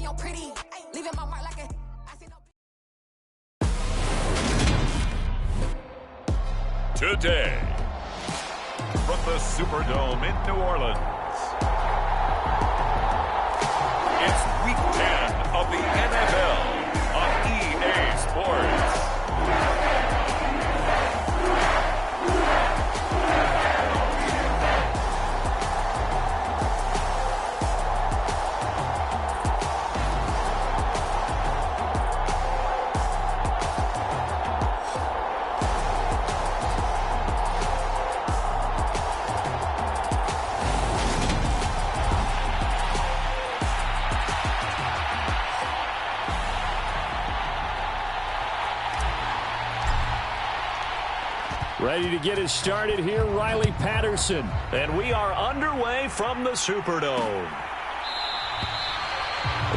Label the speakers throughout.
Speaker 1: I'm pretty. Leaving my mark like a.
Speaker 2: Today, from the Superdome in New Orleans, it's Week 10 of the NFL on EA Sports.
Speaker 3: Ready to get us started here, Riley Patterson.
Speaker 4: And we are underway from the Superdome.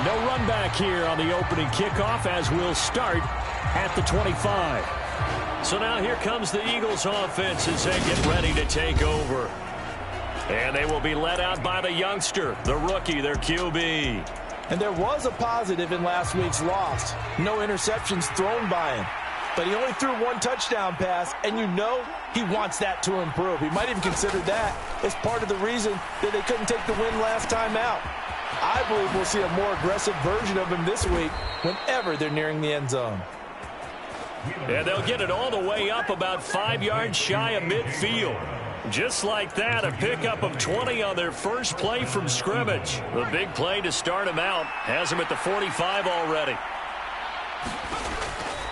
Speaker 3: No run back here on the opening kickoff as we'll start at the 25.
Speaker 4: So now here comes the Eagles offense as they get ready to take over. And they will be led out by the youngster, the rookie, their QB.
Speaker 5: And there was a positive in last week's loss. No interceptions thrown by him. But he only threw one touchdown pass, and you know he wants that to improve. He might even consider that as part of the reason that they couldn't take the win last time out. I believe we'll see a more aggressive version of him this week whenever they're nearing the end zone.
Speaker 4: And they'll get it all the way up about 5 yards shy of midfield. Just like that, a pickup of 20 on their first play from scrimmage. The big play to start him out has him at the 45 already.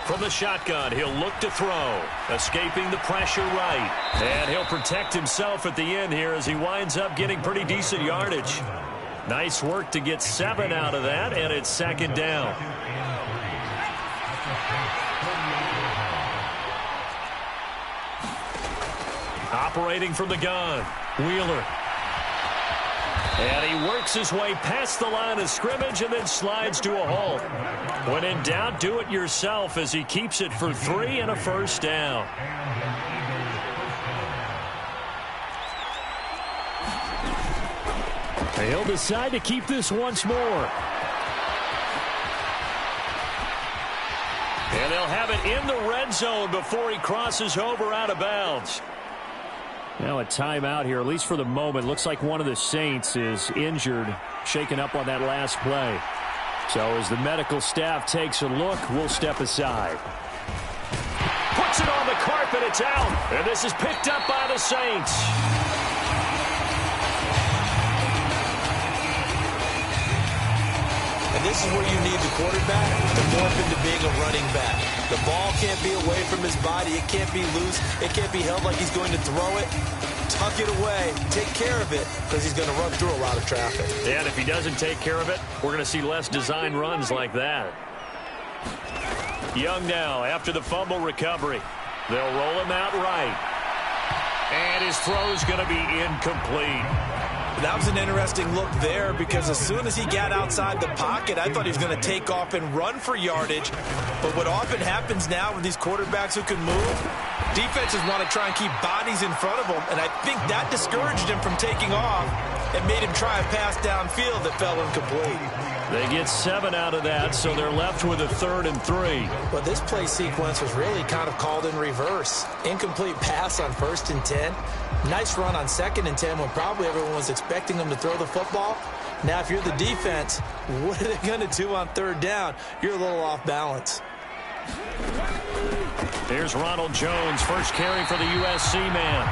Speaker 4: From the shotgun, he'll look to throw, escaping the pressure right. And he'll protect himself at the end here as he winds up getting pretty decent yardage. Nice work to get 7 out of that, and it's second down. Operating from the gun, Wheeler. And he works his way past the line of scrimmage and then slides to a halt. When in doubt, do it yourself as he keeps it for 3 and a first down.
Speaker 3: He'll decide to keep this once more.
Speaker 4: And they'll have it in the red zone before he crosses over out of bounds.
Speaker 3: Now a timeout here, at least for the moment. Looks like one of the Saints is injured, shaken up on that last play. So as the medical staff takes a look, we'll step aside.
Speaker 4: Puts it on the carpet, it's out. And this is picked up by the Saints.
Speaker 5: And this is where you need the quarterback to morph into being a running back. The ball can't be away from his body. It can't be loose. It can't be held like he's going to throw it. Tuck it away. Take care of it because he's going to run through a lot of traffic.
Speaker 4: And if he doesn't take care of it, we're going to see less design runs like that. Young now after the fumble recovery. They'll roll him out right. And his throw's going to be incomplete.
Speaker 5: That was an interesting look there because as soon as he got outside the pocket, I thought he was going to take off and run for yardage. But what often happens now with these quarterbacks who can move, defenses want to try and keep bodies in front of them, and I think that discouraged him from taking off and made him try a pass downfield that fell incomplete.
Speaker 4: They get 7 out of that, so they're left with a 3rd and 3.
Speaker 5: Well, this play sequence was really kind of called in reverse. Incomplete pass on 1st and 10. Nice run on 2nd and 10 when probably everyone was expecting them to throw the football. Now, if you're the defense, what are they going to do on 3rd down? You're a little off balance.
Speaker 4: Here's Ronald Jones, first carry for the USC man.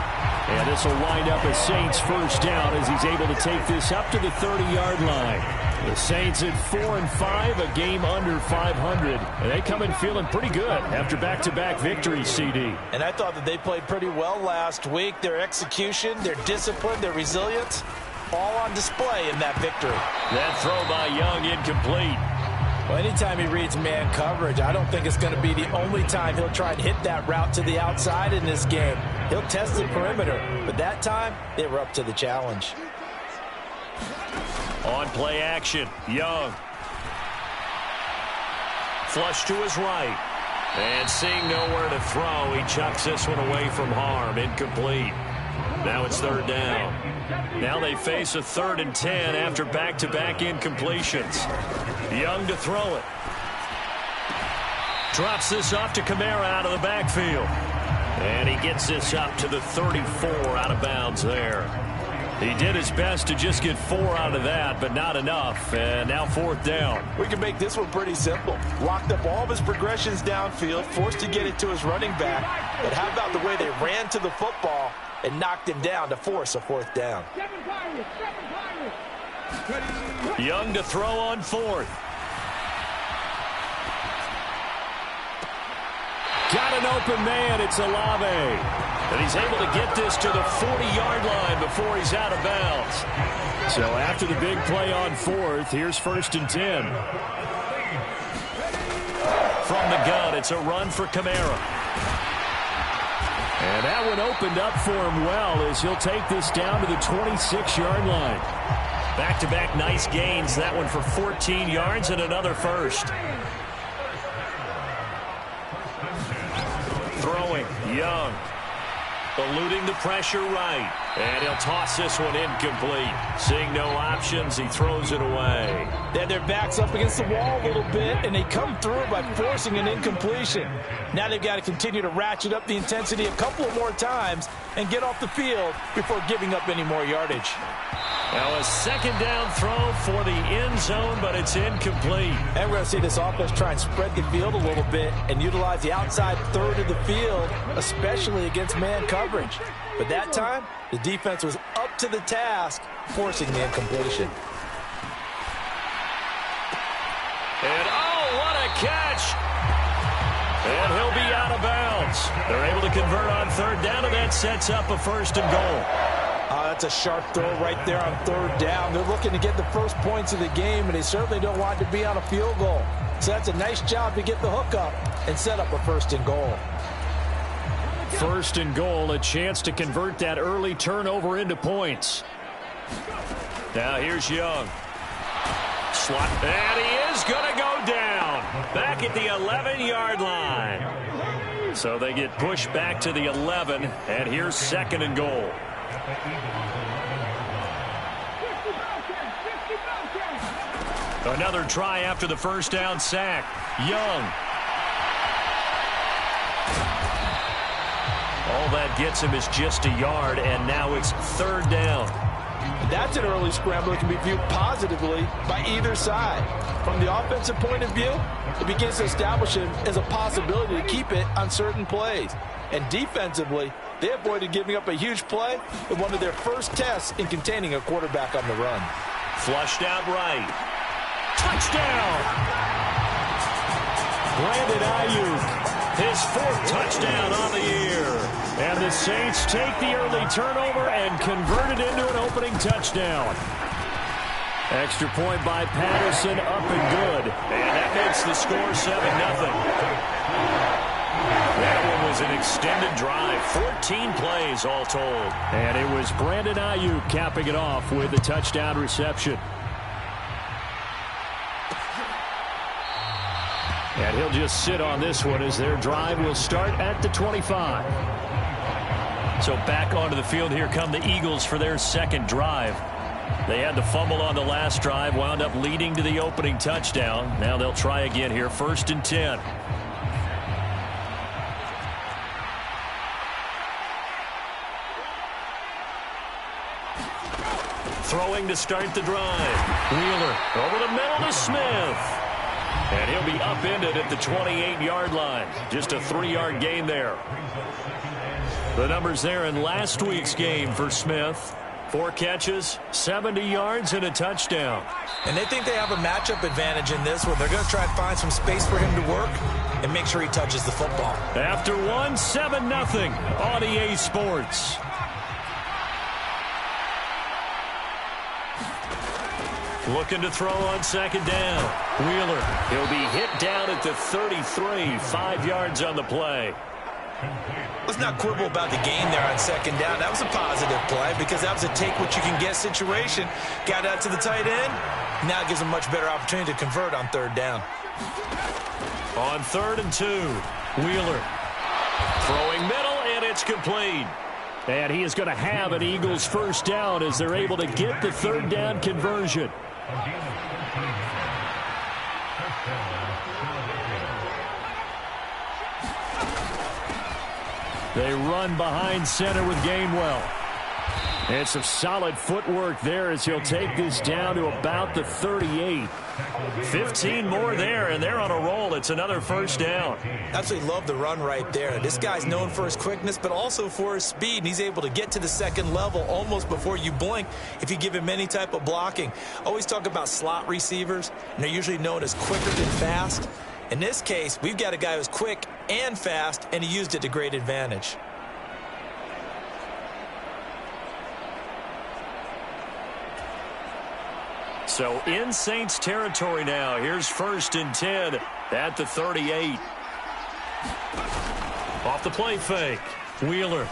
Speaker 3: And this will wind up a Saints first down as he's able to take this up to the 30-yard line. The Saints at 4-5, a game under 500. And they come in feeling pretty good after back-to-back victories, CD.
Speaker 5: And I thought that they played pretty well last week. Their execution, their discipline, their resilience, all on display in that victory.
Speaker 4: That throw by Young incomplete.
Speaker 5: Well, anytime he reads man coverage, I don't think it's going to be the only time he'll try and hit that route to the outside in this game. He'll test the perimeter, but that time, they were up to the challenge.
Speaker 4: On play action, Young. Flush to his right. And seeing nowhere to throw, he chucks this one away from harm. Incomplete. Now it's 3rd down. Now they face a 3rd and 10 after back-to-back incompletions. Young to throw it. Drops this off to Kamara out of the backfield. And he gets this up to the 34 out of bounds there. He did his best to just get 4 out of that, but not enough. And now 4th down.
Speaker 5: We can make this one pretty simple. Locked up all of his progressions downfield, forced to get it to his running back. But how about the way they ran to the football and knocked him down to force a 4th down?
Speaker 4: Young to throw on 4th.
Speaker 3: Got an open man. It's Olave.
Speaker 4: And he's able to get this to the 40-yard line before he's out of bounds.
Speaker 3: So after the big play on 4th, here's 1st and 10.
Speaker 4: From the gun, it's a run for Kamara.
Speaker 3: And that one opened up for him well as he'll take this down to the 26-yard line.
Speaker 4: Back-to-back nice gains. That one for 14 yards and another first. Throwing, Young. Eluding the pressure right. And he'll toss this one incomplete. Seeing no options, he throws it away.
Speaker 5: They had their backs up against the wall a little bit, and they come through by forcing an incompletion. Now they've got to continue to ratchet up the intensity a couple of more times and get off the field before giving up any more yardage.
Speaker 4: Now a 2nd down throw for the end zone, but it's incomplete.
Speaker 5: And we're going to see this offense try and spread the field a little bit and utilize the outside third of the field, especially against man coverage. But that time, the defense was up to the task, forcing the incompletion.
Speaker 4: And oh, what a catch! And he'll be out of bounds. They're able to convert on 3rd down, and that sets up a 1st and goal.
Speaker 5: That's a sharp throw right there on 3rd down. They're looking to get the first points of the game, and they certainly don't want to be on a field goal. So that's a nice job to get the hook up and set up a 1st and goal.
Speaker 3: 1st and goal, a chance to convert that early turnover into points.
Speaker 4: Now here's Young. Slot, and he is going to go down. Back at the 11-yard line. So they get pushed back to the 11, and here's 2nd and goal. Another try after the 1st down sack. Young. All that gets him is just a yard, and now it's 3rd down.
Speaker 5: That's an early scramble that can be viewed positively by either side. From the offensive point of view, it begins to establish it as a possibility to keep it on certain plays. And defensively, they avoided giving up a huge play in one of their first tests in containing a quarterback on the run.
Speaker 4: Flushed out right. Touchdown!
Speaker 3: Brandon Ayuk,
Speaker 4: his 4th touchdown on the year.
Speaker 3: And the Saints take the early turnover and convert it into an opening touchdown. Extra point by Patterson, up and good.
Speaker 4: And that makes the score 7-0. That one was an extended drive, 14 plays all told.
Speaker 3: And it was Brandon Ayuk capping it off with a touchdown reception. And he'll just sit on this one as their drive will start at the 25.
Speaker 4: So back onto the field, here come the Eagles for their 2nd drive. They had the fumble on the last drive, wound up leading to the opening touchdown. Now they'll try again here, 1st and 10. Throwing to start the drive. Wheeler over the middle to Smith. And he'll be upended at the 28-yard line. Just a 3-yard gain there. The numbers there in last week's game for Smith. 4 catches, 70 yards, and a touchdown.
Speaker 5: And they think they have a matchup advantage in this one. They're going to try and find some space for him to work and make sure he touches the football.
Speaker 4: After 7-0 on EA Sports. Looking to throw on 2nd down. Wheeler, he'll be hit down at the 33, 5 yards on the play.
Speaker 5: Let's not quibble about the gain there on 2nd down. That was a positive play because that was a take-what-you-can-get situation. Got out to the tight end. Now it gives him a much better opportunity to convert on 3rd down.
Speaker 4: On 3rd and 2, Wheeler. Throwing middle, and it's complete.
Speaker 3: And he is going to have an Eagles 1st down as they're able to get the 3rd down conversion. They run behind center with Gainwell. And some solid footwork there as he'll take this down to about the 38.
Speaker 4: 15 more there, and they're on a roll. It's another first down.
Speaker 5: Absolutely love the run right there. This guy's known for his quickness, but also for his speed. And he's able to get to the second level almost before you blink if you give him any type of blocking. Always talk about slot receivers, and they're usually known as quicker than fast. In this case, we've got a guy who's quick and fast, and he used it to great advantage.
Speaker 4: So in Saints territory now. Here's 1st and 10 at the 38. Off the play fake. Wheeler.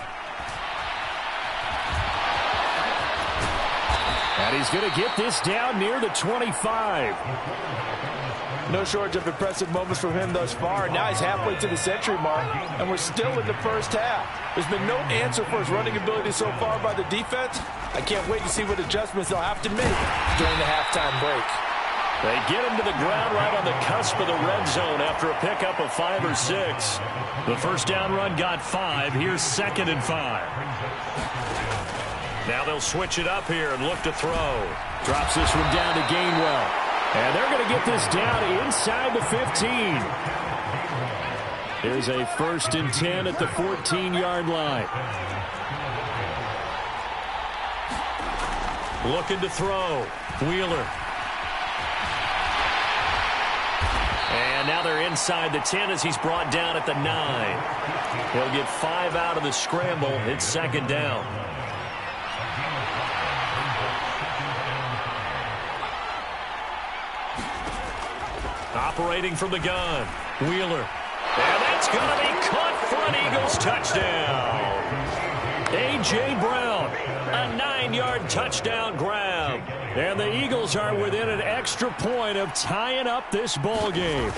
Speaker 3: And he's going to get this down near the 25.
Speaker 5: No shortage of impressive moments from him thus far. Now he's halfway to the century mark, and we're still in the first half. There's been no answer for his running ability so far by the defense. I can't wait to see what adjustments they'll have to make during the halftime break.
Speaker 4: They get him to the ground right on the cusp of the red zone after a pickup of 5 or 6. The first down run got 5. Here's 2nd and 5. Now they'll switch it up here and look to throw.
Speaker 3: Drops this one down to Gainwell. And they're going to get this down inside the 15. Here's a 1st and 10 at the 14-yard line.
Speaker 4: Looking to throw. Wheeler. And now they're inside the 10 as he's brought down at the 9. He'll get 5 out of the scramble. It's 2nd down. Operating from the gun. Wheeler. And that's going to be caught for an Eagles touchdown. A.J. Brown, a 9-yard touchdown grab. And the Eagles are within an extra point of tying up this ball game.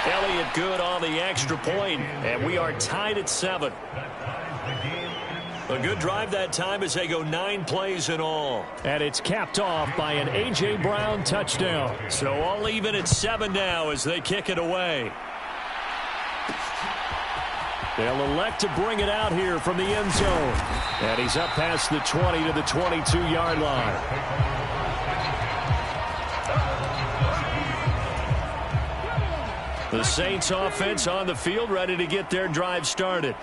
Speaker 4: Elliott good on the extra point, and we are tied at 7. A good drive that time as they go 9 plays in all.
Speaker 3: And it's capped off by an A.J. Brown touchdown.
Speaker 4: So all even at 7 now as they kick it away.
Speaker 3: They'll elect to bring it out here from the end zone. And he's up past the 20 to the 22-yard line. The Saints offense on the field ready to get their drive started.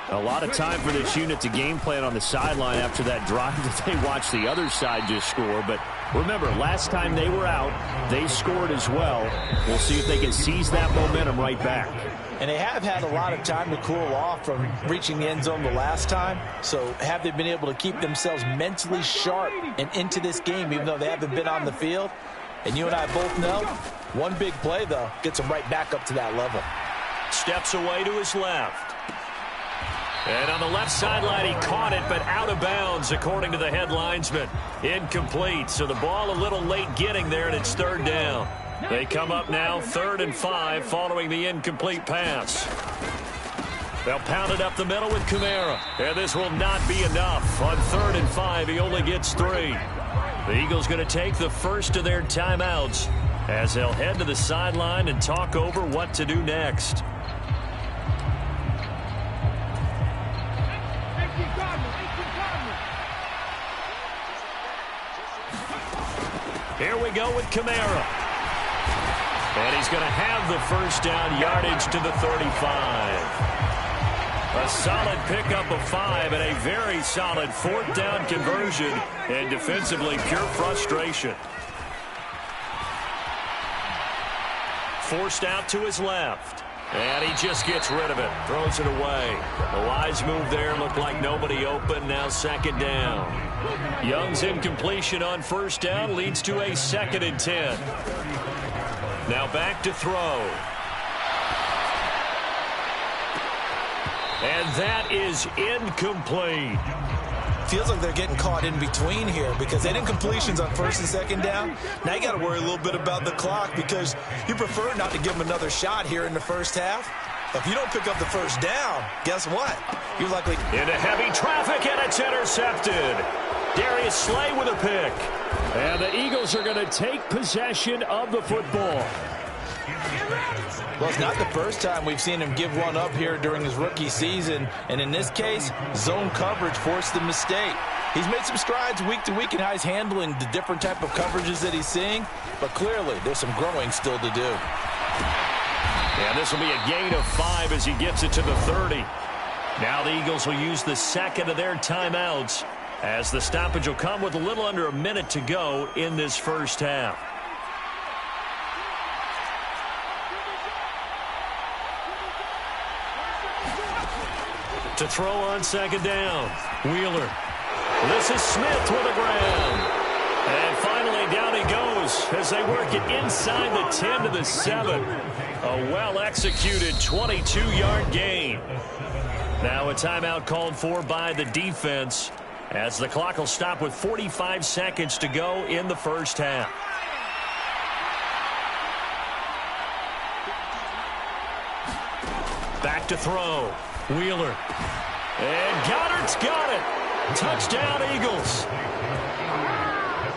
Speaker 3: A lot of time for this unit to game plan on the sideline after that drive that they watched the other side just score. But remember, last time they were out, they scored as well. We'll see if they can seize that momentum right back.
Speaker 5: And they have had a lot of time to cool off from reaching the end zone the last time. So have they been able to keep themselves mentally sharp and into this game, even though they haven't been on the field? And you and I both know, one big play, though, gets them right back up to that level.
Speaker 4: Steps away to his left. And on the left sideline, he caught it, but out of bounds, according to the head linesman. Incomplete, so the ball a little late getting there, and it's 3rd down. They come up now, 3rd and 5, following the incomplete pass. They'll pound it up the middle with Kamara. And this will not be enough. On 3rd and 5, he only gets 3. The Eagles going to take the first of their timeouts as they'll head to the sideline and talk over what to do next. Here we go with Kamara. And he's going to have the first down, yardage to the 35. A solid pickup of 5 and a very solid 4th down conversion, and defensively pure frustration. Forced out to his left. And he just gets rid of it. Throws it away. The wise move there. Looked like nobody open. Now 2nd down. Young's incompletion on 1st down leads to a 2nd and 10. Now back to throw. And that is incomplete.
Speaker 5: Feels like they're getting caught in between here because they didn't completions on 1st and 2nd down. Now you got to worry a little bit about the clock because you prefer not to give them another shot here in the first half. If you don't pick up the first down, guess what? You're likely
Speaker 4: into heavy traffic, and it's intercepted. Darius Slay with a pick.
Speaker 3: And the Eagles are going to take possession of the football.
Speaker 5: Well, it's not the first time we've seen him give one up here during his rookie season. And in this case, zone coverage forced the mistake. He's made some strides week to week in how he's handling the different type of coverages that he's seeing. But clearly, there's some growing still to do.
Speaker 4: And this will be a gain of 5 as he gets it to the 30. Now the Eagles will use the second of their timeouts as the stoppage will come with a little under a minute to go in this first half. To throw on second down, Wheeler. This is Smith with a grab. And finally down he goes as they work it inside the 10 to the 7. A well-executed 22-yard gain. Now a timeout called for by the defense as the clock will stop with 45 seconds to go in the first half. Back to throw. Wheeler. And Goddard's got it. Touchdown, Eagles.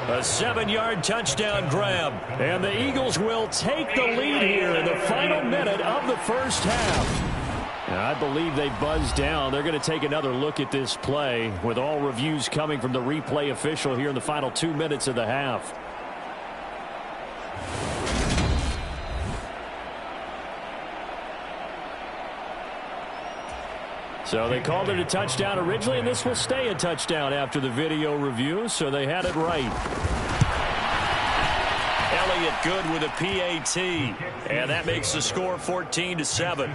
Speaker 4: A 7-yard touchdown grab. And the Eagles will take the lead here in the final minute of the first half. Now, I believe they buzzed down. They're going to take another look at this play with all reviews coming from the replay official here in the final 2 minutes of the half. So they called it a touchdown originally, and this will stay a touchdown after the video review, so they had it right. Elliott good with a PAT, and that makes the score 14-7.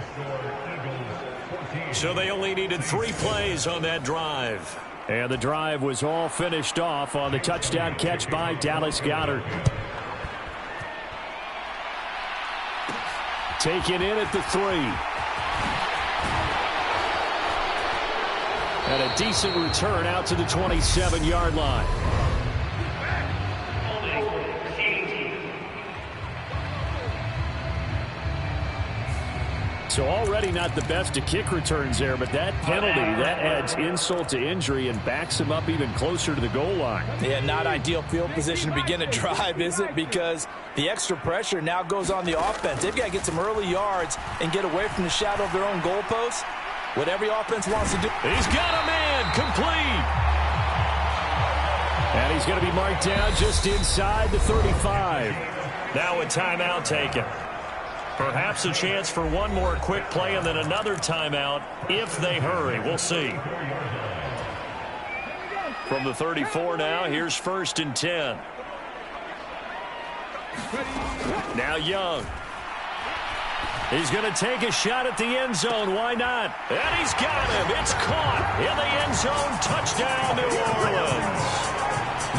Speaker 4: So they only needed 3 plays on that drive. And the drive was all finished off on the touchdown catch by Dallas Goedert. Taken in at the 3. And a decent return out to the 27-yard line. So already not the best of kick returns there, but that penalty, that adds insult to injury and backs him up even closer to the goal line. Yeah, not ideal field position to begin a drive, is it? Because the extra pressure now goes on the offense. They've got to get some early yards and get away from the shadow of their own goalposts. What every offense wants to do. He's got a man complete.
Speaker 3: And he's going to be marked down just inside the 35.
Speaker 4: Now a timeout taken. Perhaps a chance for one more quick play and then another timeout if they hurry. We'll see. From the 34 now, here's 1st and 10. Now Young. He's going to take a shot at the end zone. Why not? And he's got him. It's caught in the end zone. Touchdown, New Orleans.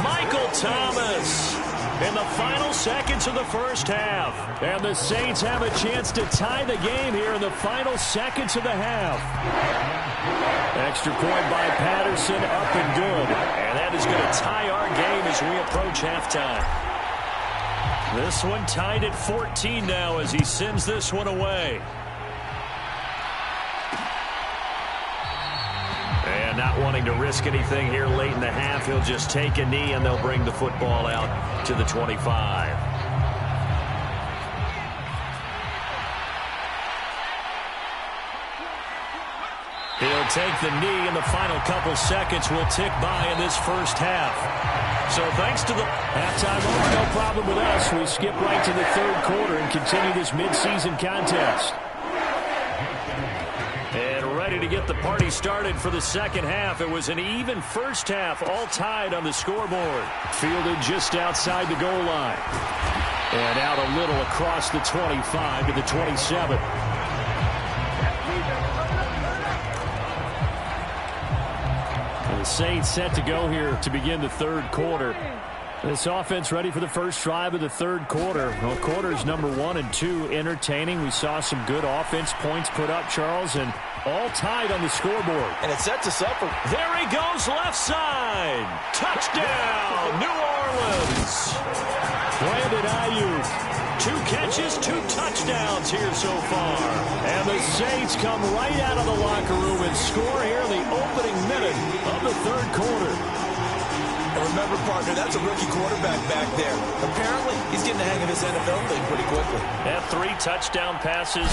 Speaker 4: Michael Thomas in the final seconds of the first half. And the Saints have a chance to tie the game here in the final seconds of the half. Extra point by Patterson, up and good. And that is going to tie our game as we approach halftime. This one tied at 14 now as he sends this one away. And not wanting to risk anything here late in the half, he'll just take a knee and they'll bring the football out to the 25. He'll take the knee, and the final couple seconds will tick by in this first half. So thanks to the halftime over, no problem with us. We skip right to the 3rd quarter and continue this midseason contest. And ready to get the party started for the second half. It was an even first half, all tied on the scoreboard. Fielded just outside the goal line. And out a little across the 25 to the 27. The Saints set to go here to begin the 3rd quarter. This offense ready for the first drive of the 3rd quarter. Well, quarters number 1 and 2 entertaining. We saw some good offense points put up, Charles, and all tied on the scoreboard.
Speaker 5: And it sets us up for...
Speaker 4: There he goes, left side. Touchdown, New Orleans.
Speaker 3: Brandon Ayuk.
Speaker 4: 2 catches, 2 touchdowns here so far.
Speaker 3: And the Saints come right out of the locker room and score here in the opening minute of the 3rd quarter.
Speaker 5: And remember, partner, that's a rookie quarterback back there. Apparently, he's getting the hang of this NFL thing pretty quickly.
Speaker 4: Had 3 touchdown passes.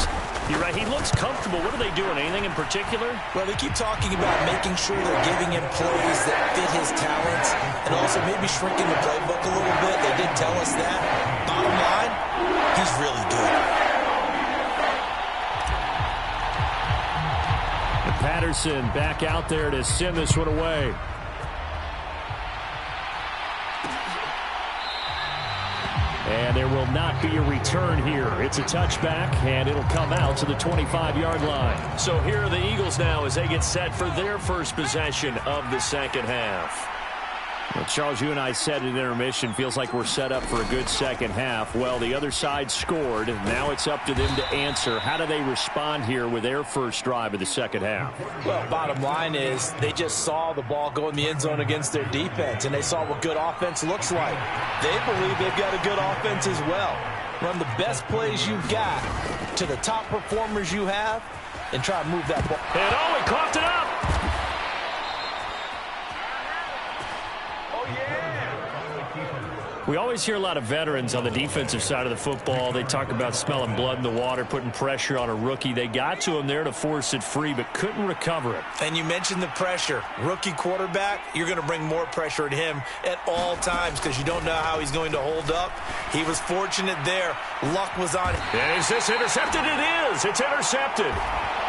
Speaker 4: You're right, he looks comfortable. What are they doing? Anything in particular?
Speaker 5: Well, they keep talking about making sure they're giving him plays that fit his talents and also maybe shrinking the playbook a little bit. They did tell us that. Bottom line, he's really good.
Speaker 3: And Patterson back out there to send this one away. And there will not be a return here. It's a touchback, and it'll come out to the 25-yard line.
Speaker 4: So here are the Eagles now as they get set for their first possession of the second half.
Speaker 3: Well, Charles, you and I said at intermission, feels like we're set up for a good second half. Well, the other side scored. Now it's up to them to answer. How do they respond here with their first drive of the second half?
Speaker 5: Well, bottom line is they just saw the ball go in the end zone against their defense, and they saw what good offense looks like. They believe they've got a good offense as well. Run the best plays you've got to the top performers you have and try to move that ball.
Speaker 4: And oh, he coughed it up.
Speaker 3: We always hear a lot of veterans on the defensive side of the football. They talk about smelling blood in the water, putting pressure on a rookie. They got to him there to force it free, but couldn't recover it.
Speaker 5: And you mentioned the pressure. Rookie quarterback, you're going to bring more pressure at him at all times because you don't know how he's going to hold up. He was fortunate there. Luck was on.
Speaker 4: And is this intercepted? It is. It's intercepted.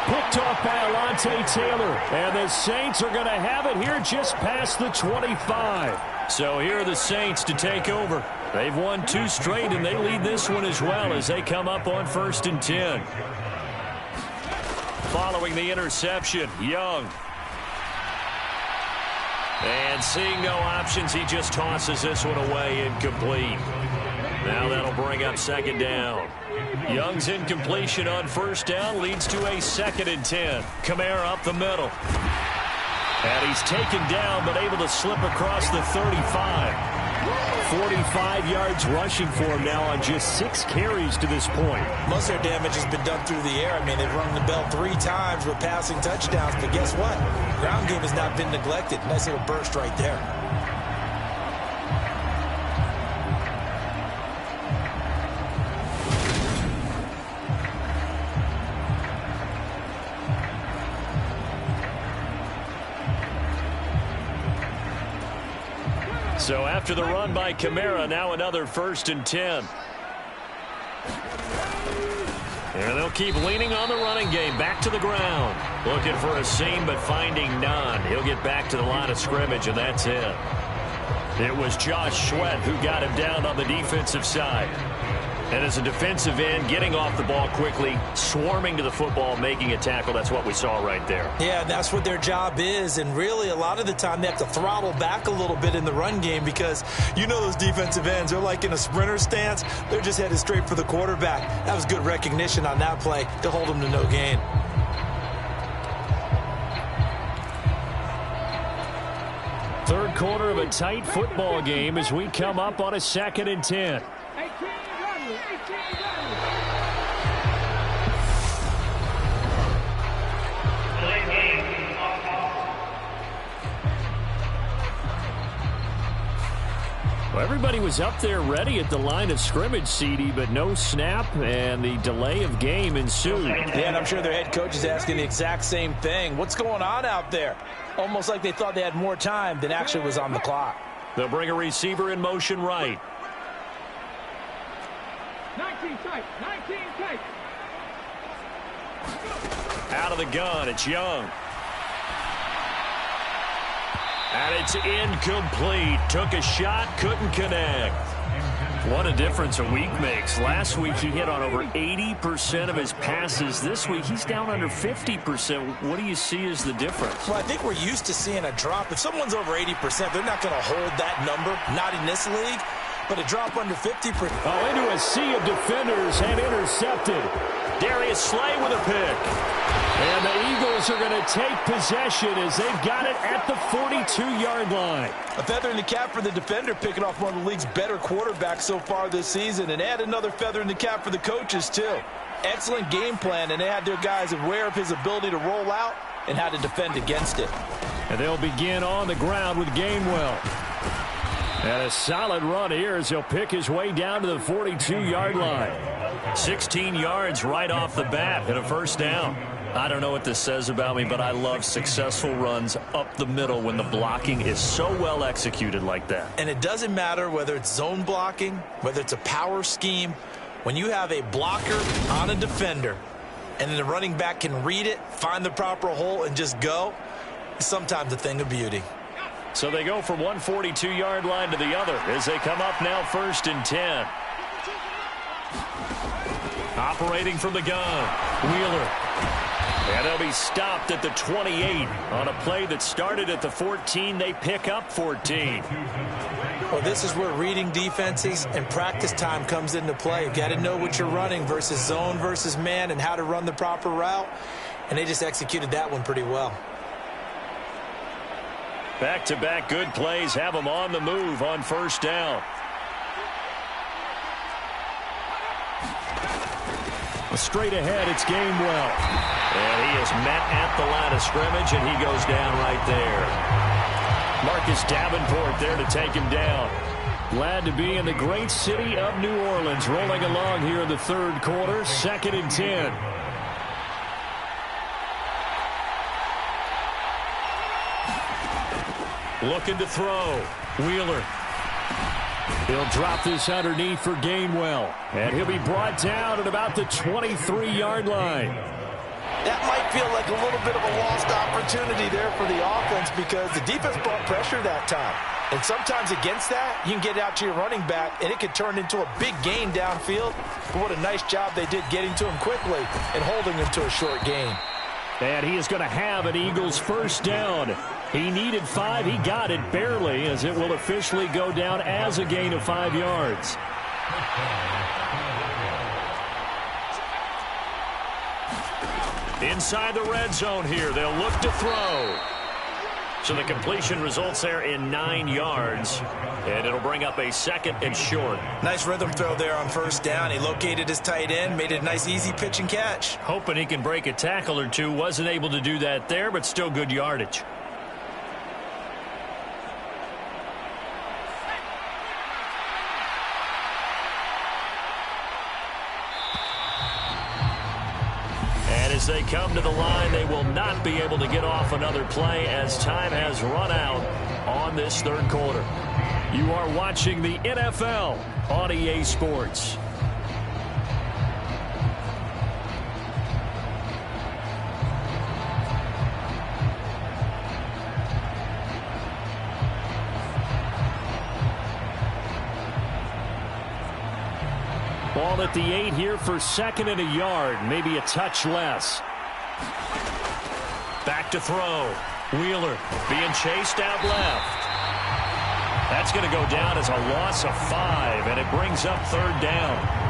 Speaker 3: Picked off by Alontae Taylor. And the Saints are going to have it here just past the 25.
Speaker 4: So here are the Saints to take over. They've won 2 straight, and they lead this one as well as they come up on 1st and 10. Following the interception, Young. And seeing no options, he just tosses this one away incomplete. Now that'll bring up 2nd down. Young's incompletion on 1st down leads to a 2nd and 10. Kamara up the middle. And he's taken down, but able to slip across the 35. 45 yards rushing for him now on just 6 carries to this point.
Speaker 5: Most of their damage has been done through the air. I mean, they've rung the bell 3 times with passing touchdowns, but guess what? Ground game has not been neglected. Nice little burst right there.
Speaker 4: So after the run by Kamara, now another 1st and 10. And they'll keep leaning on the running game. Back to the ground. Looking for a seam, but finding none. He'll get back to the line of scrimmage, and that's it. It was Josh Sweat who got him down on the defensive side. And as a defensive end, getting off the ball quickly, swarming to the football, making a tackle. That's what we saw right there.
Speaker 5: Yeah, that's what their job is. And really, a lot of the time, they have to throttle back a little bit in the run game because you know those defensive ends, they're like in a sprinter stance. They're just headed straight for the quarterback. That was good recognition on that play to hold them to no gain.
Speaker 3: Third quarter of a tight football game as we come up on a 2nd and 10. Well, everybody was up there ready at the line of scrimmage, CD, but no snap, and the delay of game ensued.
Speaker 5: Yeah, and I'm sure their head coach is asking the exact same thing. What's going on out there? Almost like they thought they had more time than actually was on the clock.
Speaker 4: They'll bring a receiver in motion right.
Speaker 6: 19 tight, 19 tight.
Speaker 4: Out of the gun, it's Young. And it's incomplete. Took a shot, couldn't connect. What a difference a week makes. Last week he hit on over 80% of his passes. This week he's down under 50%. What do you see as the difference?
Speaker 5: Well, I think we're used to seeing a drop. If someone's over 80%, they're not going to hold that number. Not in this league. But a drop under 50%.
Speaker 3: Oh, into a sea of defenders and intercepted.
Speaker 4: Darius Slay with a pick.
Speaker 3: And the Eagles are going to take possession as they've got it at the 42-yard line.
Speaker 5: A feather in the cap for the defender, picking off one of the league's better quarterbacks so far this season. And add another feather in the cap for the coaches, too. Excellent game plan, and they had their guys aware of his ability to roll out and how to defend against it.
Speaker 3: And they'll begin on the ground with Gainwell. And a solid run here as he'll pick his way down to the 42-yard line.
Speaker 4: 16 yards right off the bat and a first down. I don't know what this says about me, but I love successful runs up the middle when the blocking is so well executed like that.
Speaker 5: And it doesn't matter whether it's zone blocking, whether it's a power scheme. When you have a blocker on a defender and then the running back can read it, find the proper hole, and just go, it's sometimes a thing of beauty.
Speaker 4: So they go from one 42-yard line to the other as they come up now 1st and 10. Operating from the gun, Wheeler. And they'll be stopped at the 28 on a play that started at the 14. They pick up 14.
Speaker 5: Well, this is where reading defenses and practice time comes into play. You've got to know what you're running versus zone versus man and how to run the proper route. And they just executed that one pretty well.
Speaker 4: Back-to-back good plays have them on the move on 1st down.
Speaker 3: Straight ahead, it's Gainwell.
Speaker 4: And he is met at the line of scrimmage, and he goes down right there.
Speaker 3: Marcus Davenport there to take him down. Glad to be in the great city of New Orleans, rolling along here in the 3rd quarter, 2nd and 10.
Speaker 4: Looking to throw. Wheeler.
Speaker 3: He'll drop this underneath for Gainwell. And he'll be brought down at about the 23-yard line.
Speaker 5: That might feel like a little bit of a lost opportunity there for the offense because the defense brought pressure that time. And sometimes against that, you can get out to your running back, and it could turn into a big gain downfield. But what a nice job they did getting to him quickly and holding him to a short gain.
Speaker 3: And he is going to have an Eagles first down. He needed 5. He got it barely, as it will officially go down as a gain of 5 yards.
Speaker 4: Inside the red zone here. They'll look to throw. So the completion results there in 9 yards. And it'll bring up a 2nd and short.
Speaker 5: Nice rhythm throw there on 1st down. He located his tight end, made it a nice easy pitch and catch.
Speaker 4: Hoping he can break a tackle or two. Wasn't able to do that there, but still good yardage. As they come to the line, they will not be able to get off another play as time has run out on this 3rd quarter.
Speaker 3: You are watching the NFL on EA Sports. Ball at the 8 here for 2nd and a yard, maybe a touch less.
Speaker 4: Back to throw. Wheeler being chased out left. That's going to go down as a loss of 5, and it brings up 3rd down.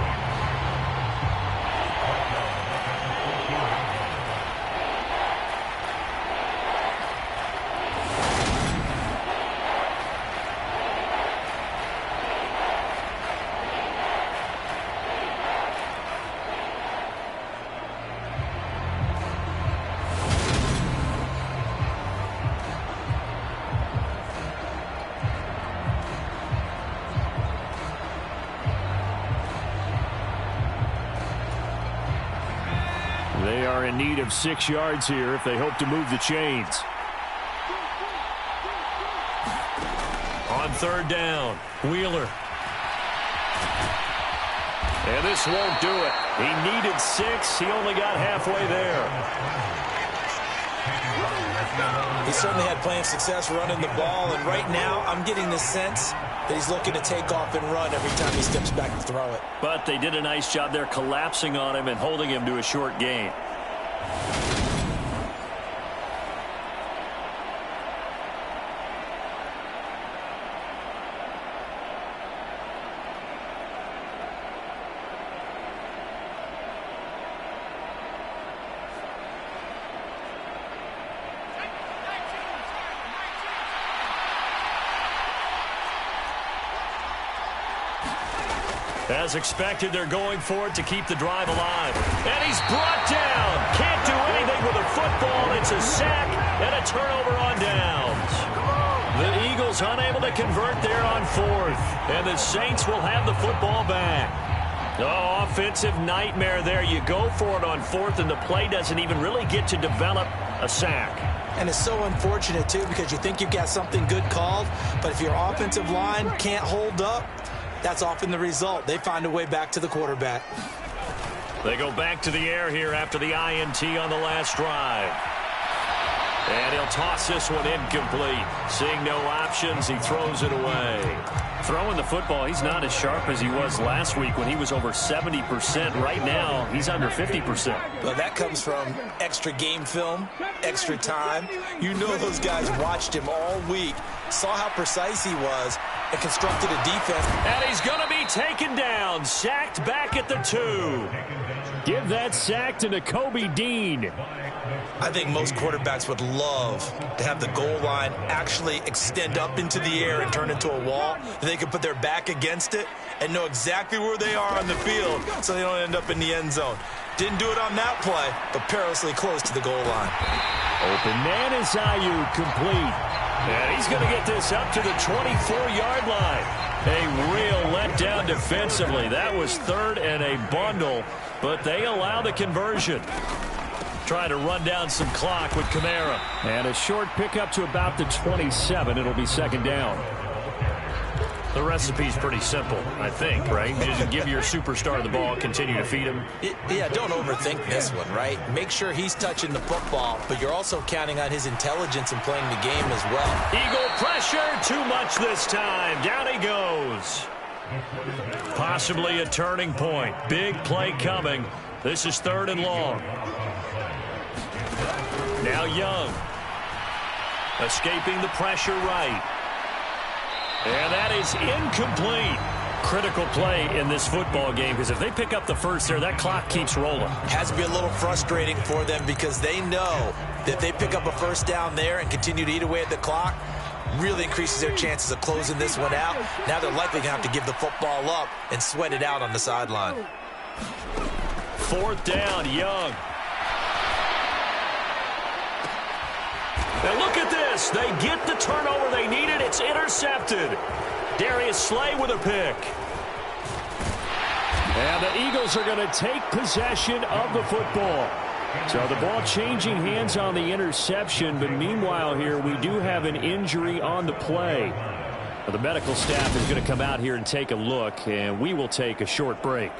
Speaker 3: They are in need of 6 yards here if they hope to move the chains.
Speaker 4: On 3rd down, Wheeler.
Speaker 3: And this won't do it. He needed 6. He only got halfway there.
Speaker 5: He certainly had plenty of success running the ball, and right now I'm getting the sense that he's looking to take off and run every time he steps back to throw it.
Speaker 4: But they did a nice job there collapsing on him and holding him to a short gain. As expected, they're going for it to keep the drive alive. And he's brought down. Can't do anything with a football. It's a sack and a turnover on downs.
Speaker 5: The Eagles
Speaker 4: Eagles unable to convert there on fourth. And the Saints will have the football back. Oh, offensive nightmare there. You go for it on fourth, and the play doesn't even really get to develop a sack.
Speaker 5: And it's so unfortunate, too, because you think you've got something good called, but if your offensive line can't hold up, that's often the result. They find a way back to the quarterback.
Speaker 4: They go back to the air here after the INT on the last drive. And he'll toss this one incomplete. Seeing no options, he throws it away.
Speaker 3: Throwing the football, he's not as sharp as he was last week when he was over 70%. Right now, he's under 50%.
Speaker 5: Well, that comes from extra game film, extra time. You know those guys watched him all week, saw how precise he was, and constructed a defense.
Speaker 4: And he's going to be taken down, sacked back at the 2.
Speaker 3: Give that sack to Nakobe Dean.
Speaker 5: I think most quarterbacks would love to have the goal line actually extend up into the air and turn into a wall. They can put their back against it and know exactly where they are on the field so they don't end up in the end zone. Didn't do it on that play, but perilously close to the goal line.
Speaker 3: Open man is Ayuk, complete.
Speaker 4: And he's going to get this up to the 24-yard line. A real letdown defensively. That was third and a bundle, but they allow the conversion. Trying to run down some clock with Kamara.
Speaker 3: And a short pickup to about the 27. It'll be second down.
Speaker 4: The recipe's pretty simple, I think, right? You just give your superstar the ball, continue to feed him.
Speaker 5: Yeah, don't overthink this one, right? Make sure he's touching the football, but you're also counting on his intelligence in playing the game as well.
Speaker 4: Eagle pressure, too much this time. Down he goes. Possibly a turning point. Big play coming. This is third and long. Now Young. Escaping the pressure right. And that is incomplete. Critical play in this football game, because if they pick up the first there, that clock keeps rolling.
Speaker 5: Has to be a little frustrating for them because they know that if they pick up a first down there and continue to eat away at the clock, really increases their chances of closing this one out. Now they're likely going to have to give the football up and sweat it out on the sideline.
Speaker 4: Fourth down, Young. And look at this. They get the turnover they needed. It's intercepted. Darius Slay with a pick.
Speaker 3: And the Eagles are going to take possession of the football. So the ball changing hands on the interception, but meanwhile here we do have an injury on the play. The medical staff is going to come out here and take a look, and we will take a short break.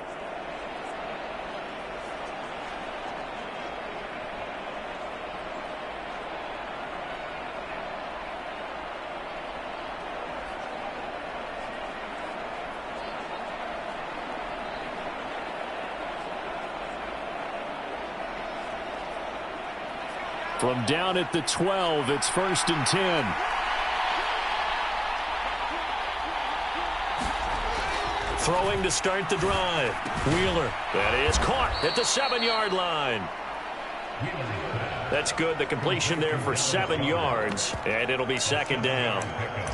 Speaker 3: From down at the 12, it's 1st and 10.
Speaker 4: Throwing to start the drive. Wheeler. That is caught at the 7-yard line. That's good. The completion there for 7 yards, and it'll be second down.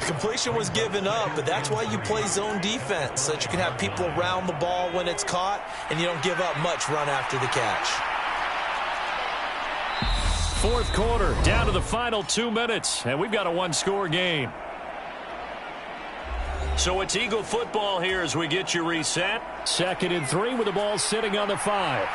Speaker 5: The completion was given up, but that's why you play zone defense, so that you can have people around the ball when it's caught, and you don't give up much run after the catch.
Speaker 3: Fourth quarter, down to the final 2 minutes, and we've got a one-score game.
Speaker 4: So it's Eagle football here as we get you reset.
Speaker 3: 2nd and 3 with the ball sitting on the 5.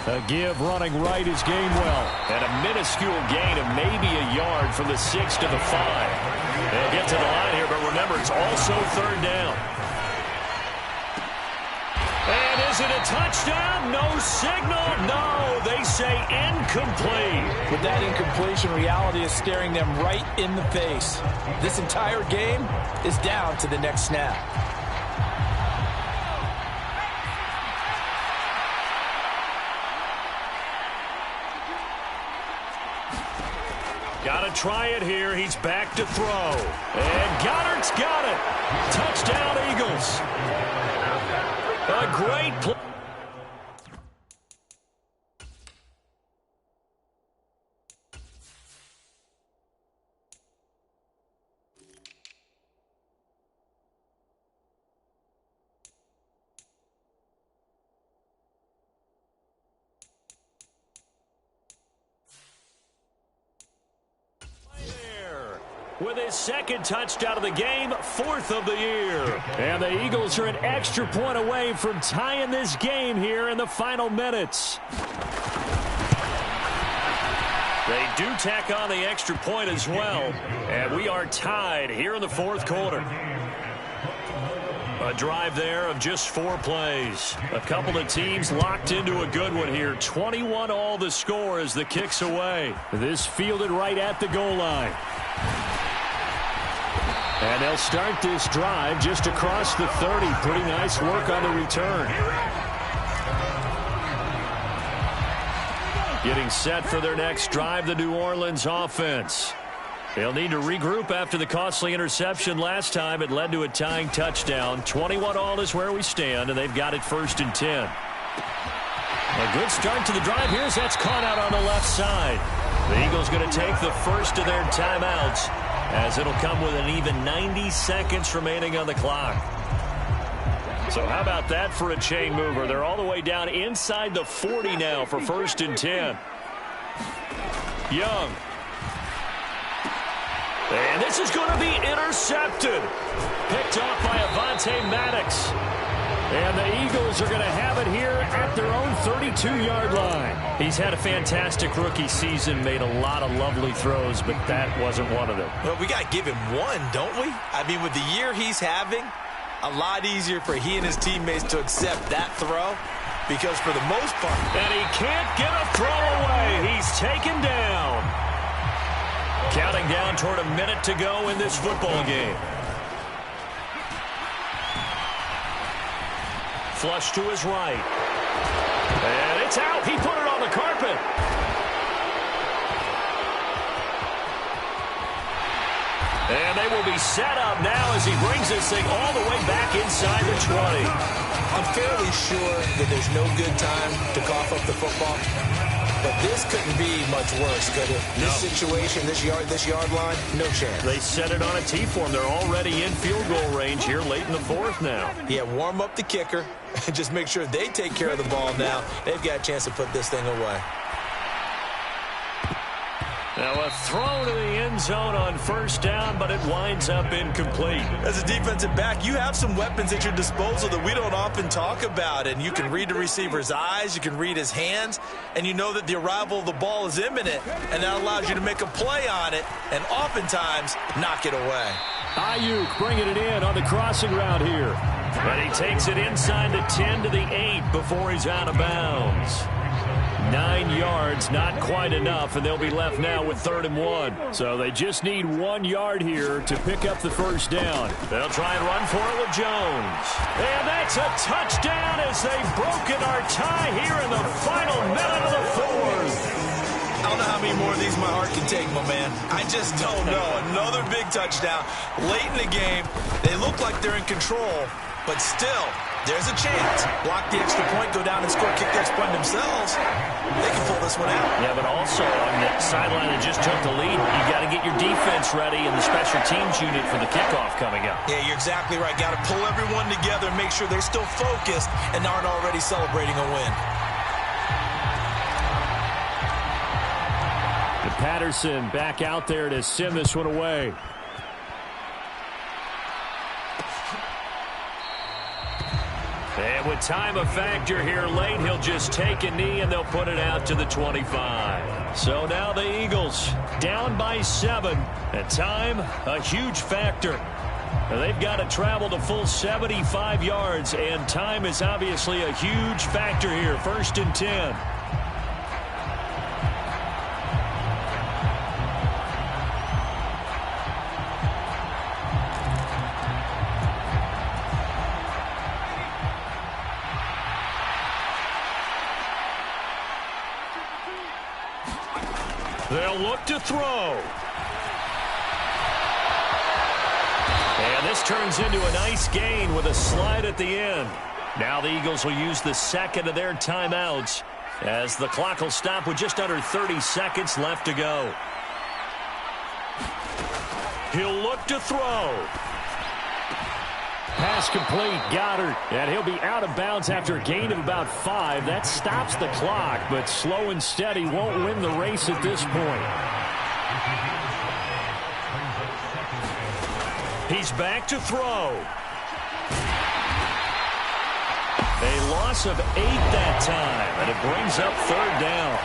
Speaker 3: A give running right is Gainwell.
Speaker 4: And a minuscule gain of maybe a yard from the 6 to the 5. They'll get to the line here, but remember, it's also third down. And is it a touchdown? No signal. No, they say incomplete.
Speaker 5: With that incompletion, reality is staring them right in the face. This entire game is down to the next snap.
Speaker 4: Got to try it here. He's back to throw. And Goddard's got it. Touchdown, Eagles. A great play. with his second touchdown of the game, fourth of the year.
Speaker 3: And the Eagles are an extra point away from tying this game here in the final minutes.
Speaker 4: They do tack on the extra point as well, and we are tied here in the fourth quarter. A drive there of just 4 plays. A couple of teams locked into a good one here. 21 all the score as the kick's away.
Speaker 3: This fielded right at the goal line. And they'll start this drive just across the 30. Pretty nice work on the return. Getting set for their next drive, the New Orleans offense. They'll need to regroup after the costly interception last time. It led to a tying touchdown. 21 all is where we stand, and they've got it 1st and 10. A good start to the drive here as that's caught out on the left side. The Eagles going to take the first of their timeouts as it'll come with an even 90 seconds remaining on the clock. So how about that for a chain mover? They're all the way down inside the 40 now for 1st and 10. Young. And this is going to be intercepted. Picked off by Avonte Maddox. And the Eagles are going to have it here at their own 32-yard line.
Speaker 4: He's had a fantastic rookie season, made a lot of lovely throws, but that wasn't one of them.
Speaker 5: Well, we got to give him one, don't we? I mean, with the year he's having, a lot easier for he and his teammates to accept that throw because for the most part.
Speaker 4: And he can't get a throw away. He's taken down. Counting down toward a minute to go in this football game. Flush to his right. And it's out. He put it on the carpet. And they will be set up now as he brings this thing all the way back inside the 20.
Speaker 5: I'm fairly sure that there's no good time to cough up the football. But this couldn't be much worse, could it? This situation, this yard line, no chance.
Speaker 4: They set it on a T form. They're already in field goal range here late in the fourth now.
Speaker 5: Yeah, warm up the kicker and just make sure they take care of the ball now. They've got a chance to put this thing away.
Speaker 4: Now a throw to the end zone on 1st down, but it winds up incomplete.
Speaker 5: As a defensive back, you have some weapons at your disposal that we don't often talk about. And you can read the receiver's eyes, you can read his hands, and you know that the arrival of the ball is imminent. And that allows you to make a play on it and oftentimes knock it away.
Speaker 3: Ayuk bringing it in on the crossing route here.
Speaker 4: But he takes it inside the 10 to the 8 before he's out of bounds. 9 yards, not quite enough, and they'll be left now with 3rd and 1.
Speaker 3: So they just need 1 yard here to pick up the 1st down.
Speaker 4: They'll try and run for it with Jones. And that's a touchdown as they've broken our tie here in the final minute of the fourth.
Speaker 5: I don't know how many more of these my heart can take, my man. I just don't know. Another big touchdown late in the game. They look like they're in control, but still, there's a chance. Block the extra point, go down and score, kick the extra point themselves. They can pull this one out.
Speaker 4: Yeah, but also on the sideline that just took the lead, you got to get your defense ready and the special teams unit for the kickoff coming up.
Speaker 5: Yeah, you're exactly right. Got to pull everyone together and make sure they're still focused and aren't already celebrating a win.
Speaker 3: And Patterson back out there to send this one away.
Speaker 4: And with time a factor here late, he'll just take a knee and they'll put it out to the 25. So now the Eagles down by 7. And time, a huge factor. They've got to travel the full 75 yards, and time is obviously a huge factor here. 1st and 10. They'll look to throw. And this turns into a nice gain with a slide at the end. Now the Eagles will use the second of their timeouts as the clock will stop with just under 30 seconds left to go. He'll look to throw.
Speaker 3: Pass complete, Goddard, and he'll be out of bounds after a gain of about 5. That stops the clock, but slow and steady won't win the race at this point.
Speaker 4: He's back to throw. A loss of 8 that time, and it brings up 3rd down.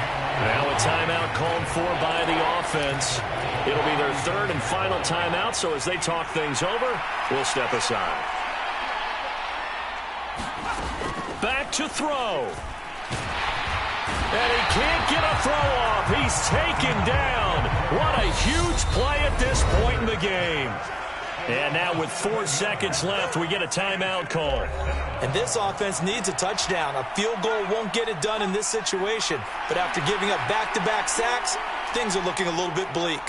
Speaker 4: Now a timeout called for by the offense. It'll be their 3rd and final timeout, so as they talk things over, we'll step aside. Back to throw. And he can't get a throw off. He's taken down. What a huge play at this point in the game. And now with 4 seconds left, we get a timeout call.
Speaker 5: And this offense needs a touchdown. A field goal won't get it done in this situation. But after giving up back-to-back sacks, things are looking a little bit bleak.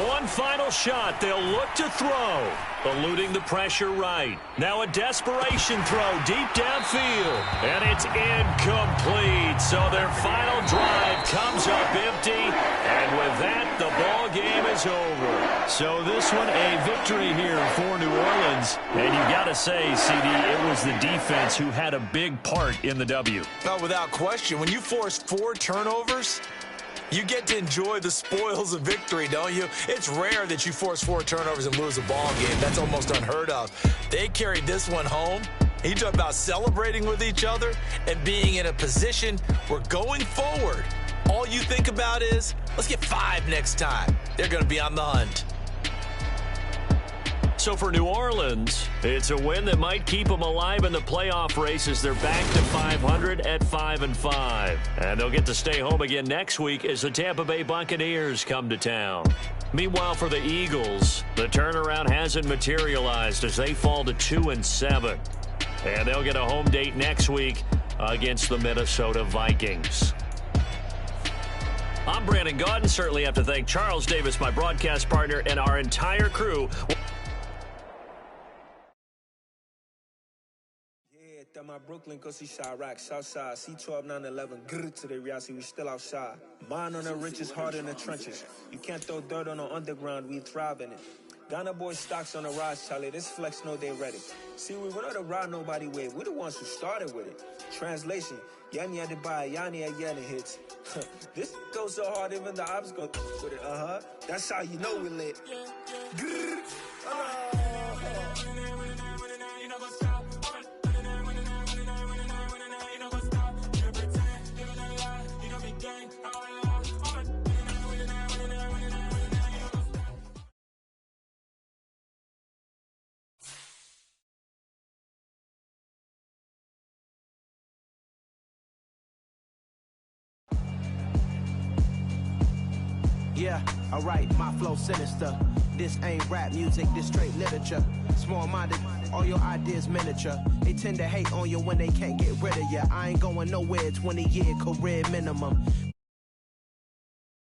Speaker 4: One final shot. They'll look to throw. Eluding the pressure right. Now a desperation throw deep downfield. And it's incomplete. So their final drive comes up empty. And with that, the ball game is over. So this one, a victory here for New Orleans. And you got to say, CD, it was the defense who had a big part in the W.
Speaker 5: No, without question. When you force 4 turnovers, you get to enjoy the spoils of victory, don't you? It's rare that you force 4 turnovers and lose a ball game. That's almost unheard of. They carried this one home. You talk about celebrating with each other and being in a position where going forward, all you think about is, let's get 5 next time. They're going to be on the hunt.
Speaker 4: So for New Orleans, it's a win that might keep them alive in the playoff race as they're back to 500 at 5-5. And they'll get to stay home again next week as the Tampa Bay Buccaneers come to town. Meanwhile, for the Eagles, the turnaround hasn't materialized as they fall to 2-7. And they'll get a home date next week against the Minnesota Vikings. I'm Brandon Gaudin. Certainly have to thank Charles Davis, my broadcast partner, and our entire crew.
Speaker 7: My Brooklyn, go see Chirac, Southside, C12, 911, grrr to the reality, we still outside. Mine on the riches, heart in the trenches. You can't throw dirt on the underground, we thrive in it. Ghana boys stocks on the rise, Charlie, this flex know they ready. See, we're not to ride nobody wave, we're the ones who started with it. Translation, Yanni had to buy, Yanni had Yanni hits. This goes so hard, even the ops go with it, That's how you know we lit. Grrr.
Speaker 8: Yeah, alright, my flow sinister. This ain't rap music, this straight literature. Small-minded, all your ideas miniature. They tend to hate on you when they can't get rid of you. I ain't going nowhere, 20-year career minimum.